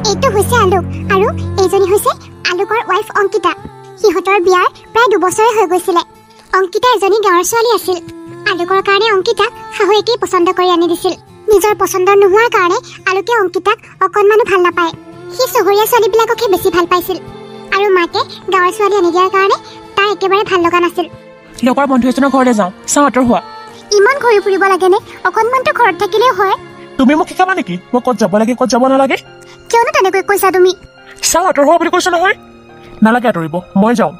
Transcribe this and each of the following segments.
এইটো হৈছে আলোক আৰু এইজনী হৈছে আলোকৰ ৱাইফ অংকিতা। সিহঁতৰ বিয়াৰ প্ৰায় 2 বছৰে হৈ গৈছিলে। অংকিতা এজনী গাঁৱৰ ছোৱালী আছিল। আলোকৰ কাৰণে অংকিতাক শাহুৱেকেই পচন্দ কৰি আনি দিছিল। নিজৰ পচন্দ নোহোৱাৰ কাৰণে আলোকে অংকিতাক অকণমানো ভাল নাপায়। সি চহৰীয়া ছোৱালীবিলাককহে বেছি ভাল পাইছিল আৰু মাকে গাঁৱৰ ছোৱালী আনি দিয়াৰ কাৰণে তাৰ একেবাৰে ভাল লগা নাছিল। লগৰ বন্ধু এজনৰ ঘৰলৈ যাওঁ, চাওঁ আঁতৰ হোৱা। ইমান ঘূৰি ফুৰিব লাগেনে? অকণমানতো ঘৰত থাকিলেও হয়। তুমি মোক শিকাবা নেকি মই ক'ত যাব লাগে ক'ত যাব নালাগে? কিয়নো তেনেকৈ কৈছা তুমি? চাওঁ আঁতৰ হোৱা বুলি কৈছো নহয়। নালাগে আঁতৰিব, মই যাওঁ।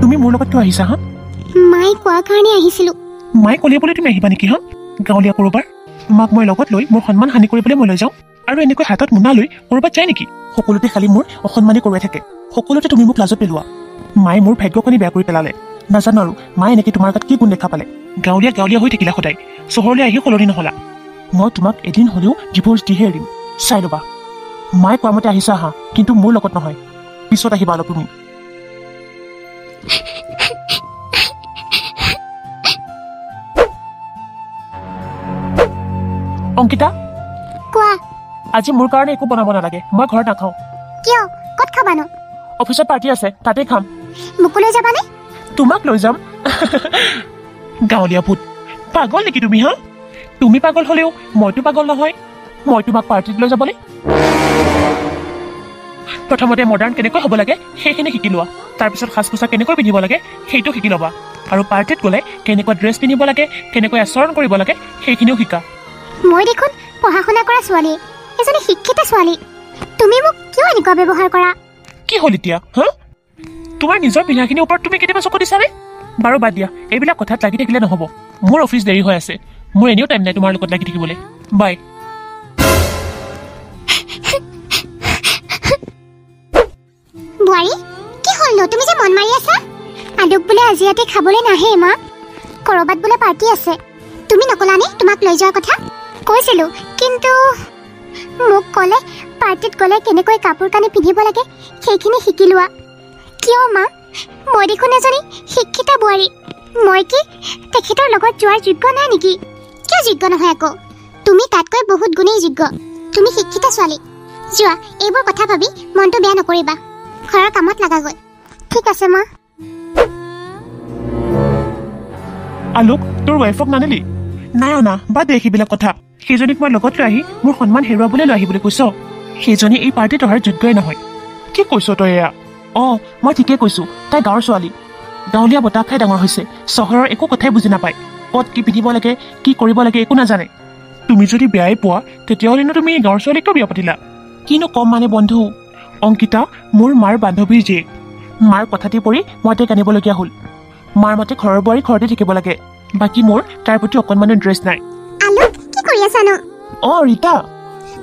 তুমি মোৰ লগত কিয় আহিছা হা? মায়ে কোৱাৰ কাৰণে আহিছিলো। মায়ে ক'লে বুলি তুমি আহিবা নেকি হা? গাঁৱলীয়া ক'ৰবাৰ মাক মই লগত লৈ মোৰ সন্মান হানি কৰিবলৈ মই লৈ যাওঁ আৰু এনেকৈ হাতত মোনা লৈ ক'ৰবাত যায় নেকি? সকলোতে খালি মোৰ অসন্মানী কৰোৱাই থাকে। সকলোতে তুমি মোক লাজত পেলোৱা। মায়ে মোৰ ভাগ্যখনি বেয়া কৰি পেলালে। নাজানো আৰু মায়ে এনেকৈ তোমাৰ গাত কি গুণ দেখা পালে। গাঁৱলীয়া হৈ থাকিলা সদায়, চহৰলৈ আহি সলনি নহলা। মই তোমাক এদিন হ'লেও ডিভোৰ্চ দিহে এৰিম, চাই ল'বা। মায়ে কোৱা মতে আহিছা আহা, কিন্তু মোৰ লগত নহয়। পিছত আহিবা অলপ তুমি। অংকিতা, কোৱা। আজি মোৰ কাৰণে একো বনাব নালাগে, মই ঘৰত নাখাওঁ। কিয়? ক'ত খাবানো? অফিচত পাৰ্টি আছে, তাতে খাম। মোকো লৈ যাবানে? তোমাক লৈ যাম? গাঁৱলীয়া ভূত, পাগল নেকি তুমি হা? তুমি পাগল হ'লেও মইতো পাগল নহয়। মই তোমাক পাৰ্টিত লৈ যাবলৈ প্ৰথমতে মডাৰ্ণ কেনেকৈ হ'ব লাগে সেইখিনি শিকি লোৱা। তাৰপিছত সাজ পোছাক কেনেকৈ পিন্ধিব লাগে সেইটো শিকি ল'বা। আৰু পাৰ্টিত গ'লে কেনেকুৱা ড্ৰেছ পিন্ধিব লাগে, কেনেকৈ আচৰণ কৰিব লাগে সেইখিনিও শিকা। মই দেখোন পঢ়া শুনা কৰা ছোৱালী, এজনী শিক্ষিত ছোৱালী। তুমি মোক কিয় এনেকুৱা ব্যৱহাৰ কৰা? কি হ'ল এতিয়া হা? তোমাৰ নিজৰ পিন্ধাখিনিৰ ওপৰত তুমি কেতিয়াবা চকু দিছানে? বাৰু বাদ দিয়া, এইবিলাক কথাত লাগি থাকিলে নহ'ব। মোৰ অফিচ দেৰি হৈ আছে, মোৰ এনেও টাইম নাই তোমাৰ লগত লাগি থাকিবলৈ। বাই। বোৱাৰী, কি হ'ল নো? তুমি যে মন মাৰি আছা? আলোক বোলে আজি ৰাতি খাবলৈ নাহে মা। ক'ৰবাত বোলে পাৰ্টি আছে। তুমি নকলানে তোমাক লৈ যোৱাৰ কথা? কৈছিলো, কিন্তু মোক ক'লে পাৰ্টিত গ'লে কেনেকৈ কাপোৰ কানি পিন্ধিব লাগে সেইখিনি শিকি লোৱা। কিয় মা? মই দেখোন এজনী শিক্ষিত বোৱাৰী। মই কি তেখেতৰ লগত যোৱাৰ যোগ্য নাই নেকি? কিয় যোগ্য নহয় আকৌ? তুমি তাতকৈ বহুত গুণেই যোগ্য। তুমি শিক্ষিত ছোৱালী। যোৱা, এইবোৰ কথা ভাবি মনটো বেয়া নকৰিবা। ঘৰৰ কামত লাগাগৈ। ঠিক আছে মা। আলোক, তোৰ ৱাইফক নানিলি? নাই অনা, বাদ দে সেইবিলাক কথা। সেইজনীক মই লগত লৈ আহি মোৰ সন্মান হেৰুৱাবলৈ লৈ আহিবলৈ কৈছ? সেইজনী এই পাৰ্টিত অহাৰ যোগ্যই নহয়। কি কৈছ তই এয়া? অঁ, মই ঠিকেই কৈছো। তাই গাঁৱৰ ছোৱালী, গাঁৱলীয়া বতাহ খাই ডাঙৰ হৈছে। চহৰৰ একো কথাই বুজি নাপায়। ক'ত কি পিন্ধিব লাগে, কি কৰিব লাগে একো নাজানে। তুমি যদি বেয়াই পোৱা তেতিয়াহ'লেনো তুমি গাঁৱৰ ছোৱালীক কিয় বিয়া পাতিলা? কিনো কম মানে বন্ধু, অংকিতা মোৰ মাৰ বান্ধৱীৰ জীয়েক। মাৰ কথাতে পৰি মই তাইক আনিবলগীয়া হ'ল। মাৰ মতে ঘৰৰ বোৱাৰী ঘৰতে থাকিব লাগে। বাকী মোৰ তাৰ প্ৰতি অকণমানো ইণ্টাৰেষ্ট নাই। আলোক, কি কৰি আছানো? অঁ ৰীতা,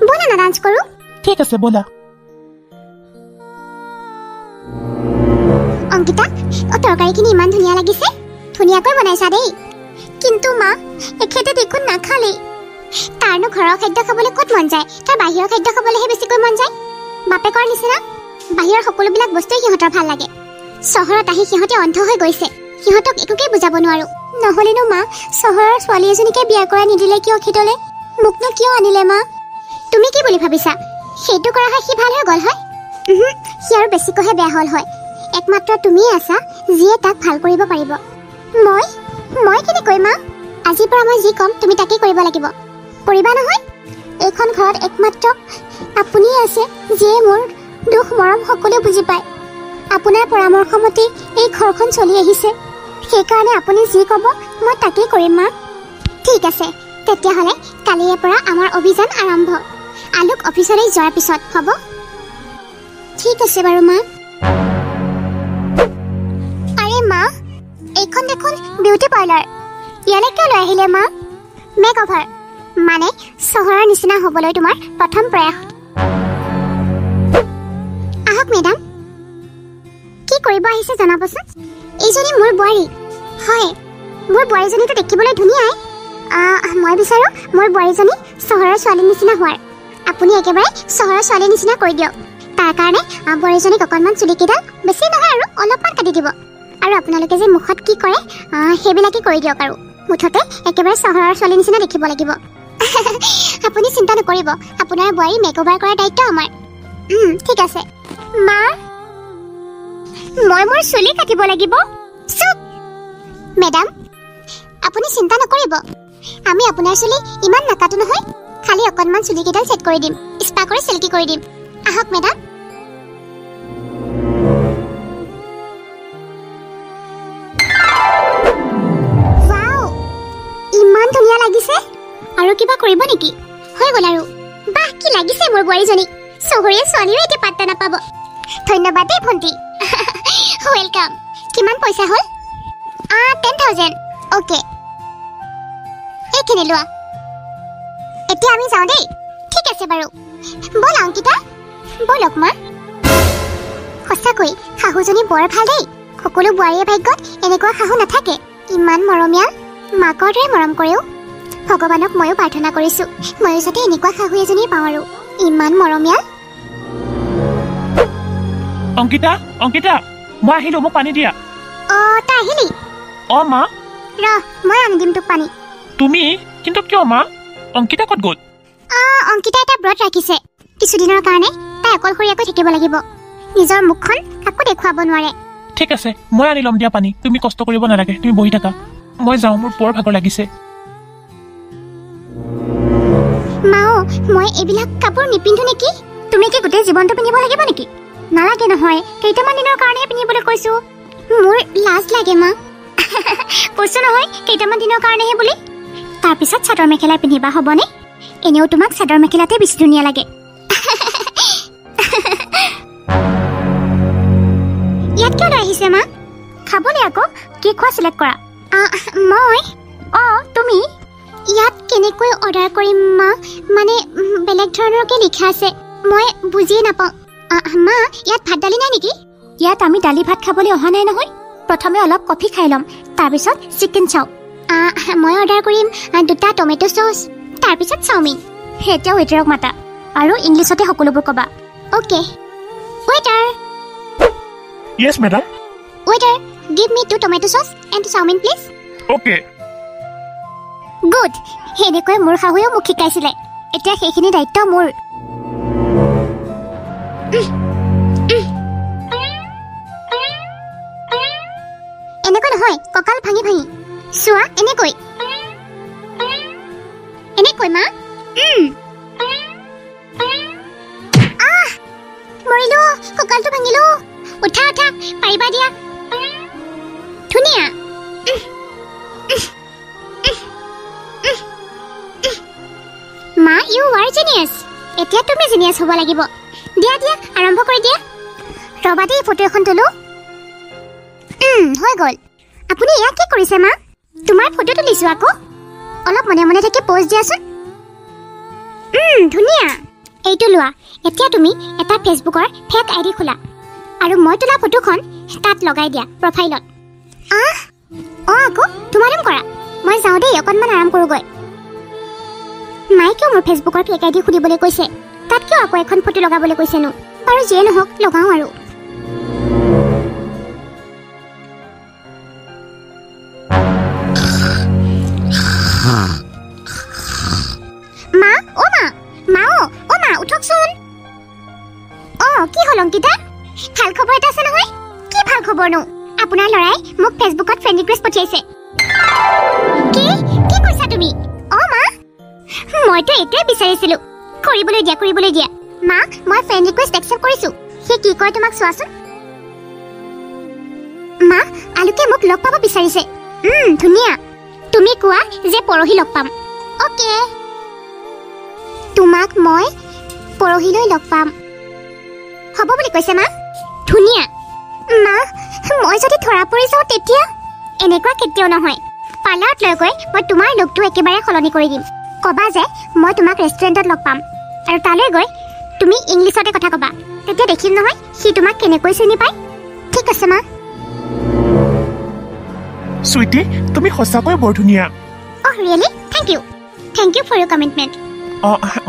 ব'লা না ডান্স কৰোঁ। ঠিক আছে ব'লা। অংকিতা, তৰকাৰীখিনি ইমান ধুনীয়া লাগিছে। ধুনীয়াকৈ বনাইছা দেই। কিন্তু মা, এখেতে দেখোন নাখালেই। তাৰনো ঘৰৰ খাদ্য খাবলৈ ক'ত মন যায়? তাৰ বাহিৰৰ খাদ্য খাবলৈহে বেছিকৈ মন যায়। বাপেকৰ নিচিনা বাহিৰৰ সকলোবিলাক বস্তুৱেই সিহঁতৰ ভাল লাগে। চহৰত আহি সিহঁতে অন্ধ হৈ গৈছে। সিহঁতক একোকেই বুজাব নোৱাৰো। নহ'লেনো মা, চহৰৰ ছোৱালী এজনীকে বিয়া কৰাই নিদিলে কিয় খেদলে? মোকনো কিয় আনিলে মা? তুমি কি বুলি ভাবিছা? সেইটো কৰা হয় সি ভাল হৈ গ'ল হয়? সি আৰু বেছিকৈহে বেয়া হ'ল হয়। একমাত্ৰ তুমিয়ে আছা যিয়ে তাক ভাল কৰিব পাৰিব। মই কেনেকৈ মা? আজিৰ পৰা মই যি ক'ম তুমি তাকেই কৰিব লাগিব। কৰিবা নহয়? এইখন ঘৰত একমাত্ৰ আপুনিয়ে আছে যিয়ে মোৰ দুখ মৰম সকলো বুজি পায়। আপোনাৰ পৰামৰ্শ মতে এই ঘৰখন চলি আহিছে। সেইকাৰণে আপুনি যি ক'ব মই তাকেই কৰিম মা। ঠিক আছে, তেতিয়াহ'লে কালিৰে পৰা আমাৰ অভিযান আৰম্ভ। আলোক অফিচলৈ যোৱাৰ পিছত হ'ব? ঠিক আছে বাৰু মা। আৰে মা, এইখন দেখোন বিউটি পাৰ্লাৰ। ইয়ালৈ কিয় লৈ আহিলে মা? মেক অভাৰ মানে চহৰৰ নিচিনা হ'বলৈ তোমাৰ প্ৰথম প্ৰয়াস। আহক মেডাম, কি কৰিব আহিছে জনাবচোন। এইজনী মোৰ বোৱাৰী। হয়, মোৰ বোৱাৰীজনীটো দেখিবলৈ ধুনীয়াই। মই বিচাৰোঁ মোৰ বোৱাৰীজনী চহৰৰ ছোৱালীৰ নিচিনা হোৱাৰ। আপুনি একেবাৰে চহৰৰ ছোৱালীৰ নিচিনা কৰি দিয়ক। তাৰ কাৰণে বোৱাৰীজনীক অকণমান চুলিকেইডাল বেছি নহয় আৰু অলপমান কাটি দিব। আৰু আপোনালোকে যে মুখত কি কৰে সেইবিলাকেই কৰি দিয়ক আৰু। মুঠতে একেবাৰে চহৰৰ ছোৱালী নিচিনা দেখিব লাগিব আপুনি চিন্তা নকৰিব আপোনাৰ বোৱাৰী মেকঅভাৰ কৰাৰ দায়িত্ব আমাৰ ঠিক আছে মা মই মোৰ চুলি কাটিব লাগিব চুপ মেডাম আপুনি চিন্তা নকৰিব আমি আপোনাৰ চুলি ইমান নাকাটো নহয় খালি অকণমান চুলি কেইডাল সেট কৰি দিম স্পা কৰি সিল্কি কৰি দিম আহক মেডাম ওয়াও ইমান ধুনীয়া লাগিছে আৰু কিবা কৰিব নেকি হৈ গ'ল আৰু বাহ কি লাগিছে মোৰ বোৱাৰীজনী চহৰীয়া ছোৱালীও এতিয়া পাত্তা নাপাব ধন্যবাদ দেই ভণ্টি ওয়েলকাম কিমান পইচা হ'ল 10,000 ওকে এইখিনি লোৱা এতিয়া আমি যাওঁ দেই ঠিক আছে বাৰু ব'ল অংকিতা ব'লক মা সঁচাকৈ শাহুজনী বৰ ভাল দেই সকলো বোৱাৰীয়ে ভাগ্যত এনেকুৱা শাহু নাথাকে ইমান মৰমীয়াল মাকৰ দৰে মৰম কৰেও ভগৱানক ময়ো প্ৰাৰ্থনা কৰিছোঁ ময়ো যাতে এনেকুৱা শাহু এজনী পাওঁ আৰু ইমান মৰমীয়াল অংকিতা অংকিতা মই আহিলো মোক পানী দিয়া তই আহিলি মা ৰ মই আনি দিম তোক পানী তুমি কিন্তু কিয় মা অংকিতা ক'ত গ'ল অংকিতা এটা ব্ৰত ৰাখিছে কিছুদিনৰ কাৰণে তাই অকলশৰীয়াকৈ থাকিব লাগিব নিজৰ মুখখন কাকো দেখুৱাব নোৱাৰে ঠিক আছে মই আনি ল'ম দিয়া পানী তুমি কষ্ট কৰিব নালাগে তুমি বহি থাকা মই যাওঁ মোৰ বৰ ভাগৰ লাগিছে মাও মই এইবিলাক কাপোৰ নিপিন্ধো নেকি তুমি কি গোটেই জীৱনটো পিন্ধিব লাগিব নেকি নালাগে নহয় কেইটামান দিনৰ কাৰণেহে পিন্ধিবলৈ কৈছো মোৰ লাজ লাগে মা কৈছো নহয় কেইটামান দিনৰ কাৰণেহে বুলি তাৰপিছত চাদৰ মেখেলা পিন্ধিবা হ'বনে এনেও তোমাক চাদৰ মেখেলাতে বেছি ধুনীয়া লাগে ইয়াত কিয় লৈ আহিছে মা খাবলৈ আকৌ কি খোৱা চিলেক্ট কৰা মই তুমি ইয়াত কেনেকৈ অৰ্ডাৰ কৰিম মা মানে বেলেগ ধৰণৰকৈ লিখা আছে মই বুজিয়ে নাপাওঁ মা ইয়াত ভাত দালি নাই নেকি ইয়াত আমি দালি ভাত খাবলৈ অহা নাই নহয় প্ৰথমে অলপ কফি খাই ল'ম তাৰপিছত চিকেন চাও মই অৰ্ডাৰ কৰিম 2টা টমেটো চচ তাৰপিছত চাওমিন এতিয়া ৱেটাৰক মাতা আৰু ইংলিছতে সকলোবোৰ ক'বা okay waiter yes madam waiter give me 2 tomato sauce and chowmein please okay good সেনেকৈ মোৰ শাহুৱেও মোক শিকাইছিলে এতিয়া সেইখিনি দায়িত্ব মোৰ এনেকৈ নহয় কঁকাল ভাঙি ভাঙি চোৱা এনেকৈ মা মৰিলো কঁকালটো ভাঙিলো উঠা উঠা পাৰিবা দিয়া ধুনীয়া মা ইউ আৰ জিনিয়াছ এতিয়া তুমি জিনিয়াছ হ'ব লাগিব দিয়া দিয়া আৰম্ভ কৰি দিয়া ৰবা দেই ফটো এখন তোলো হৈ গ'ল আপুনি এয়া কি কৰিছে মা তোমাৰ ফটো তুলিছো আকৌ অলপ মনে মনে থাকি পোজ দিয়াচোন ধুনীয়া এইটো লোৱা এতিয়া তুমি এটা ফেচবুকৰ ফেক আইডি খোলা আৰু মই তোলা ফটোখন তাত লগাই দিয়া প্ৰফাইলত আকৌ তোমালোক কৰা মই যাওঁ দেই অকণমান আৰাম কৰোঁগৈ মায়ে কিয় মোৰ ফেচবুকৰ ফেক আইডি খুলিবলৈ কৈছে তাত কিয় আকৌ এখন ফটো লগাবলৈ কৈছেনো বাৰু যিয়ে নহওক লগাওঁ আৰু মা উঠকচোন কি হ'ল অংকিতা ভাল খবৰ এটা আছে নহয় কি ভাল খবৰনো আপোনাৰ ল'ৰাই মোক ফেচবুকত ফ্ৰেণ্ড ৰিকুৱেষ্ট পঠিয়াইছে কি কৈছা তুমি মা মইতো এইটোৱে বিচাৰিছিলো কৰিবলৈ দিয়া মা মই ফ্ৰেণ্ড ৰিকুৱেষ্ট একচেপ্ট কৰিছো সি কি কয় তোমাক চোৱাচোন মা আলুকে মোক লগ পাব বিচাৰিছে ধুনীয়া তুমি কোৱা যে পৰহি লগ পাম অ'কে তোমাক মই পৰহিলৈ লগ পাম হ'ব বুলি কৈছে মা ধুনীয়া মা মই যদি ধৰা পৰি যাওঁ তেতিয়া এনেকুৱা কেতিয়াও নহয় পাৰ্লাৰত লৈ গৈ মই তোমাৰ লুকটো একেবাৰে সলনি কৰি দিম ক'বা যে মই তোমাক ৰেষ্টুৰেণ্টত লগ পাম আৰু তালৈ গৈ তুমি ইংলিছতে কথা ক'বা তেতিয়া দেখিম নহয় সি তোমাক কেনেকৈ চিনি পায় ঠিক আছে মা সুইটি তুমি সঁচাকৈ বৰ ধুনীয়া really thank you for your commitment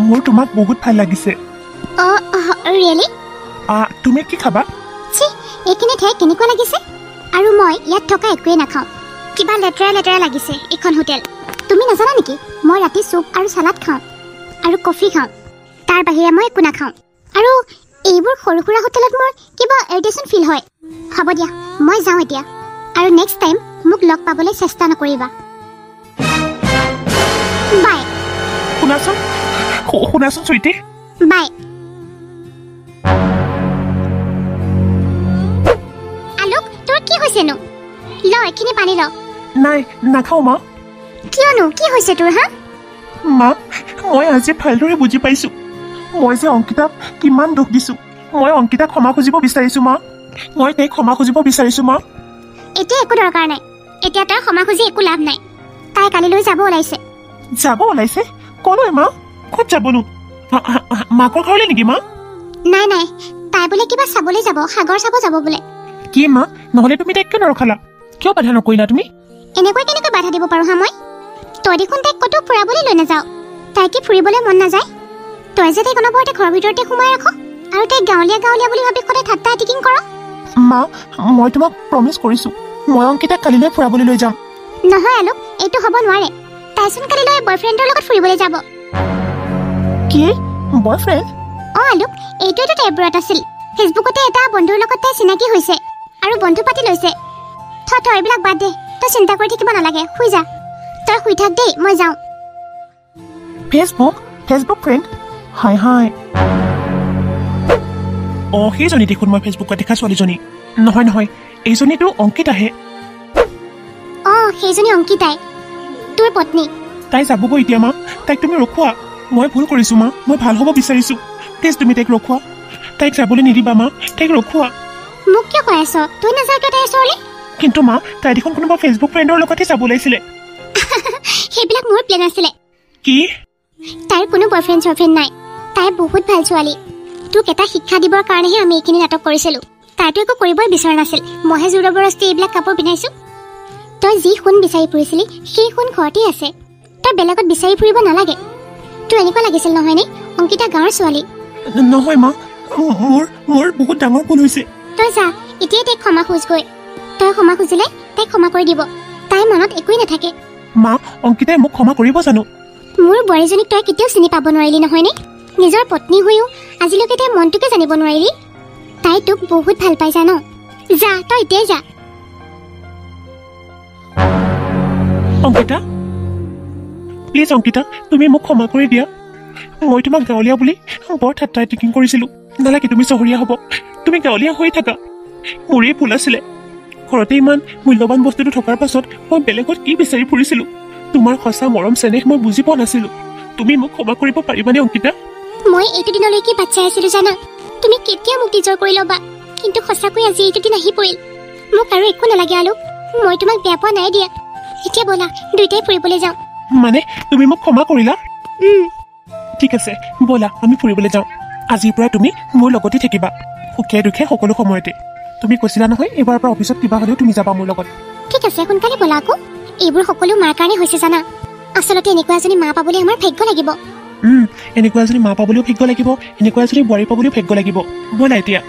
মোৰ তোমাক বহুত ভাল লাগিছে ৰিয়েলি তুমি কি খাবা এইখিনি ঠাই কেনেকুৱা লাগিছে আৰু মই ইয়াত থকা একোৱেই নাখাওঁ কিবা লেতেৰা লেতেৰা লাগিছে এইখন হোটেল তুমি নাজানা নেকি মই ৰাতি চুপ আৰু চালাড খাওঁ আৰু কফি খাওঁ তাৰ বাহিৰে মই একো নাখাওঁ আৰু এইবোৰ সৰু সুৰা হোটেলত মোৰ কিবা ইৰিটেশ্যন ফিল হয় হ'ব দিয়া মই যাওঁ এতিয়া আৰু নেক্সট টাইম মোক লগ পাবলৈ চেষ্টা নকৰিবা বাই শুনাচোন চুইটি বাই আলোক তোৰ কি হৈছেনো ল এখিনি পানী ল নাই নাখাওঁ মা কিয়নো কি হৈছে তোৰ হা মা মই আজি ভালদৰে বুজি পাইছোঁ মই যে অংকিতাক কিমান দুখ দিছোঁ মই অংকিতাক ক্ষমা খুজিব বিচাৰিছোঁ মা মই তাইক ক্ষমা খুজিব বিচাৰিছোঁ মা এতিয়া একো দৰকাৰ নাই এতিয়া তই ক্ষমা খুজি একো লাভ নাই তাই কালিলৈ যাব ওলাইছে কলৈ মা ক'ত যাবনো মাকৰ ঘৰলৈ নেকি মা নাই তাই বোলে কিবা চাবলৈ যাব সাগৰ চাব যাব বোলে কি মা নহ'লে তুমি তাইক কিয় নৰখালা কিয় বাধা নকৰিলা তুমি এনেকৈ কেনেকৈ বাধা দিব পাৰো হা মই তই দেখোন তাইক ক'তো ফুৰাবলৈ লৈ নাযাওঁ তাই কি ফুৰিবলৈ মন নাযায় তই যে তাইক অনবৰতে ঘৰৰ ভিতৰতে সোমাই ৰাখ আৰু তাইক গাঁৱলীয়া বুলি ভাবি সদায় ঠাট্টা টিকিং কৰ মা মই তোমাক প্ৰমিছ কৰিছোঁ মই অংকিতাক কালিলৈ ফুৰাবলৈ লৈ যাম নহয় আলোক এইটো হ'ব নোৱাৰে তাইচোন কালিলৈ বয়ফ্ৰেণ্ডৰ লগত ফুৰিবলৈ যাব কি বয়ফ্ৰেণ্ড আলোক এইটোৱেতো তাইৰ ব্ৰত আছিল ফেচবুকতে এটা বন্ধুৰ লগত তাই চিনাকি হৈছে আৰু বন্ধু পাতি লৈছে থ এইবিলাক বাদ দে তই চিন্তা কৰি থাকিব নালাগে শুই যা তই শুই থাক দেই মই যাওঁ ফেচবুক ফ্ৰেণ্ড হাই সেইজনী দেখোন মই ফেচবুকত দেখা ছোৱালীজনী নহয় এইজনীতো অংকিতাহে সেইজনী অংকিতাই তোৰ পত্নী তাই যাবগৈ এতিয়া মা তাইক তুমি ৰখোৱা মই ভুল কৰিছোঁ মা মই ভাল হ'ব বিচাৰিছোঁ প্লিজ তুমি তাইক ৰখোৱা তাইক যাবলৈ নিদিবা মা তাইক ৰখোৱা মোক কিয় কৈ আছ তই নাযাৱ কিয় তাইৰ ওচৰলৈ কিন্তু মা তাই দেখোন কোনোবা ফেচবুক ফ্ৰেণ্ডৰ লগতে যাব ওলাইছিলে সেইবিলাক মোৰ প্লেন আছিলে কি তাইৰ কোনো বয়ফ্ৰেণ্ড নাই তাই বহুত ভাল ছোৱালী তোক এটা শিক্ষা দিবৰ কাৰণেহে আমি এইখিনি নাটক কৰিছিলোঁ তাইতো একো কৰিবই বিচৰা নাছিল মইহে জোৰ জবৰদস্তি এইবিলাক কাপোৰ পিন্ধাইছোঁ তই যি সোণ বিচাৰি ফুৰিছিলি সেই সোণ ঘৰতেই আছে তই বেলেগত বিচাৰি ফুৰিব নালাগে তোৰ এনেকুৱা লাগিছিল নহয়নে অংকিতা গাঁৱৰ ছোৱালী নহয় মা মোৰ বহুত ডাঙৰ ভুল হৈছে তই যা এতিয়াই তাইক ক্ষমা খোজগৈ তই ক্ষমা খুজিলে তাইক ক্ষমা কৰি দিব তাই মনত একোৱেই নাথাকে মা অংকিতাই মোক ক্ষমা কৰিব জানো মোৰ বোৱাৰীজনীক তই কেতিয়াও চিনি পাব নোৱাৰিলি নহয়নে নিজৰ পত্নী হৈও আজিলৈকে তাইৰ মনটোকে জানিব নোৱাৰিলি তাই তোক বহুত ভাল পাই জান যা তই এতিয়াই যা অংকিতা প্লিজ অংকিতা তুমি মোক ক্ষমা কৰি দিয়া মই তোমাক গাঁৱলীয়া বুলি বৰ ঠাট্টা টিকিং কৰিছিলোঁ নালাগে তুমি চহৰীয়া হ'ব তুমি গাঁৱলীয়া হৈ থাকা মোৰেই ভুল আছিলে ঘৰতে ইমান মূল্যৱান বস্তুটো থকাৰ পাছত মই বেলেগত কি বিচাৰি ফুৰিছিলোঁ তোমাৰ সঁচা মৰম চেনেহ মই বুজি পোৱা নাছিলোঁ তুমি মোক ক্ষমা কৰিব পাৰিবানে অংকিতা মই এইটো দিনলৈকে বাট চাই আছিলোঁ জানা তুমি কেতিয়া মোক নিজৰ কৰি ল'বা কিন্তু সঁচাকৈ আজি এইটো দিন আহি পৰিল মোক আৰু একো নালাগে আলোক মই তোমাক বেয়া পোৱা নাই দিয়া এতিয়া ব'লা দুয়োটাই ফুৰিবলৈ যাওঁ মানে তুমি মোক ক্ষমা কৰিলা ঠিক আছে ব'লা আমি ফুৰিবলৈ যাওঁ আজিৰ পৰা তুমি মোৰ লগতে থাকিবা সুখে দুখে সকলো সময়তে তুমি কৈছিলা নহয় এইবাৰৰ পৰা অফিচত কিবা হ'লেও তুমি যাবা মোৰ লগত ঠিক আছে সোনকালে ব'লা আকৌ এইবোৰ সকলো মাৰ কাৰণে হৈছে জানা আচলতে এনেকুৱা এজনী মা পাবলৈ আমাৰ ভাগ্য লাগিব এনেকুৱা এজনী মা পাবলৈও ভাগ্য লাগিব এনেকুৱা এজনী বোৱাৰী পাবলৈও ভাগ্য লাগিব ব'লা এতিয়া